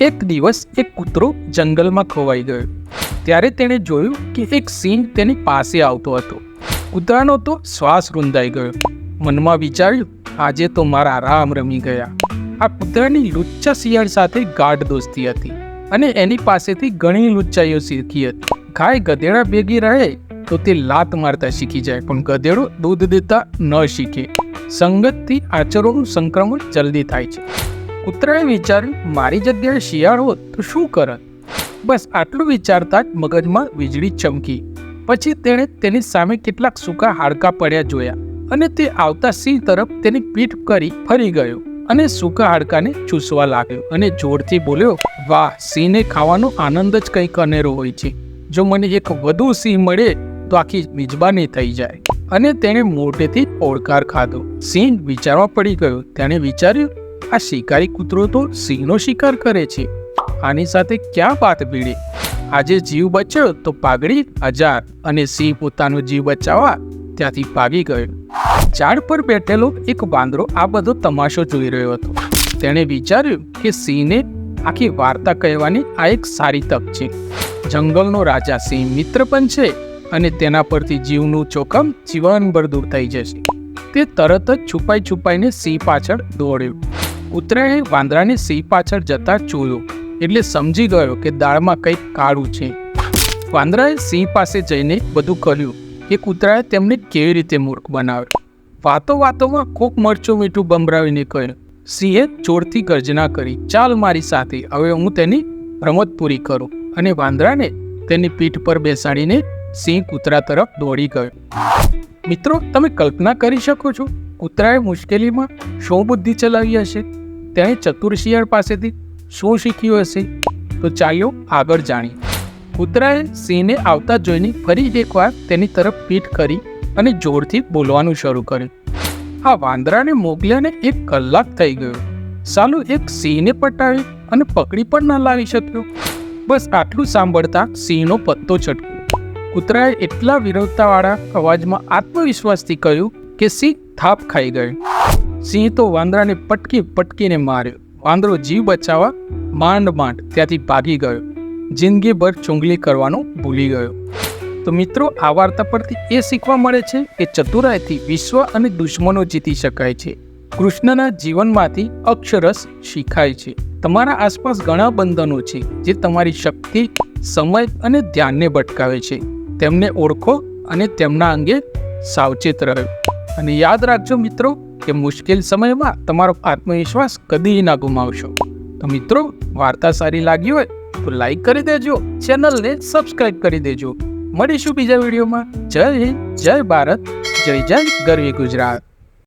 એક દિવસ એક કૂતરો જંગલમાં ખોવાઈ ગયો. ત્યારે તેણે જોયું કે એક સિંહ તેની પાસે આવતો હતો. કૂતરાનો તો શ્વાસ રૂંધાઈ ગયો. મનમાં વિચાર્યું, આજે તો મારા રામ રમી ગયા. આ કૂતરાની લુચ્ચા શિયાળ સાથે ગાઢ દોસ્તી હતી અને એની પાસેથી ઘણી લુચ્ચાઈઓ શીખી હતી. ગાય ગધેડા ભેગી રહે તો તે લાત મારતા શીખી જાય, પણ ગધેડો દૂધ દેતા ન શીખે. સંગતથી આચરોનું સંક્રમણ જલ્દી થાય છે. કૂતરાએ વિચાર્યું, મારી જગ્યાએ શિયાળ હોત તો શું કરત? બસ આટલું વિચારતા જ મગજમાં વીજળી ચમકી. પછી તેણે તેની સામે કેટલાક સૂકા હાડકાં પડ્યા જોયા અને તે આવતા સિંહ તરફ તેની પીઠ કરી ફરી ગયો અને સૂકા હાડકાને ચૂસવા લાગ્યો અને જોરથી બોલ્યો, વાહ, સિંહને ખાવાનો આનંદ જ કંઈક અનેરો હોય છે. જો મને એક વધુ સિંહ મળે તો આખી મિજબાની થઈ જાય. અને તેણે મોટેથી ઓળકાર ખાધો. સિંહ વિચારવા પડી ગયો. તેણે વિચાર્યું, આ શિકારી કૂતરો તો સિંહનો શિકાર કરે છે. આની સાથે ક્યાં વાત ભીડે? આજે જીવ બચ્યો તો પાઘડી 1000. અને સિંહ પોતાનો જીવ બચાવવા ત્યાંથી ભાગી ગયો. ઝાડ પર બેઠેલો એક વાંદરો આ બધો તમાશો જોઈ રહ્યો હતો. તેણે વિચાર્યું કે સિંહને આખી વાર્તા કહેવાની આ એક સારી તક છે. જંગલનો રાજા સિંહ મિત્ર પણ છે અને તેના પરથી જીવનું જોખમ જીવનભર દૂર થઈ જશે. તે તરત જ છુપાઈને સિંહ પાછળ દોડ્યો. કૂતરાએ વાંદરાને સિંહ પાછળ જતા જોયો એટલે સમજી ગયો કે દાળમાં કંઈક કાળું છે. વાંદરાએ સિંહ પાસે જઈને બધું કહ્યું કે કૂતરાએ તેમને કેવી રીતે મૂર્ખ બનાવ્યો. વાતોમાં કોક મરચું મીઠું બંભરાવીને કહ્યું. સિંહે જોરથી ગર્જના કરી, ચાલ મારી સાથે, હવે હું તેની રમત પૂરી કરું. અને વાંદરાને તેની પીઠ પર બેસાડીને સિંહ કૂતરા તરફ દોડી ગયો. મિત્રો, તમે કલ્પના કરી શકો છો કૂતરાએ મુશ્કેલીમાં શું બુદ્ધિ ચલાવી હશે? તેણે ચતુર શિયાળ પાસેથી શું શીખ્યું હશે? તો ચાલો આગળ જાણીએ. કૂતરાએ સિંહને આવતા જોઈને ફરી એકવાર તેની તરફ પીઠ કરી અને જોરથી બોલવાનું શરૂ કર્યું. આ વાંદરાને મોકલ્યાને 1 કલાક થઈ ગયો. સાલું એક સિંહને પટાવી અને પકડી પણ ના લાવી શક્યો. બસ આટલું સાંભળતા સિંહનો પત્તો છટક્યો. કૂતરાએ એટલા વિરોધતાવાળા અવાજમાં આત્મવિશ્વાસથી કહ્યું કે સિંહ થાપ ખાઈ ગયો. સિંહ તો વાંદરાને પટકીને માર્યો. વાંદરો જીવ બચાવવા માંડ ત્યાંથી ભાગી ગયો. જિંદગીભર ચુંગલી કરવાનું ભૂલી ગયો. તો મિત્રો, આ વાર્તા પરથી એ શીખવા મળે છે કે ચતુરાઈથી વિશ્વ અને દુશ્મનો જીતી શકાય છે. કૃષ્ણના જીવનમાંથી અક્ષરશ શીખાય છે. તમારા આસપાસ ઘણા બંધનો છે જે તમારી શક્તિ, સમય અને ધ્યાનને ભટકાવે છે. તેમને ઓળખો અને તેમના અંગે સાવચેત રહો. અને યાદ રાખજો મિત્રો કે મુશ્કેલ સમયમાં તમારો આત્મવિશ્વાસ કદી ના ગુમાવશો. તો મિત્રો, વાર્તા સારી લાગી હોય તો લાઈક કરી દેજો, ચેનલને સબસ્ક્રાઇબ કરી દેજો. મળીશું બીજા વિડીયોમાં. જય હિન્દ, જય ભારત, જય ગરવી ગુજરાત.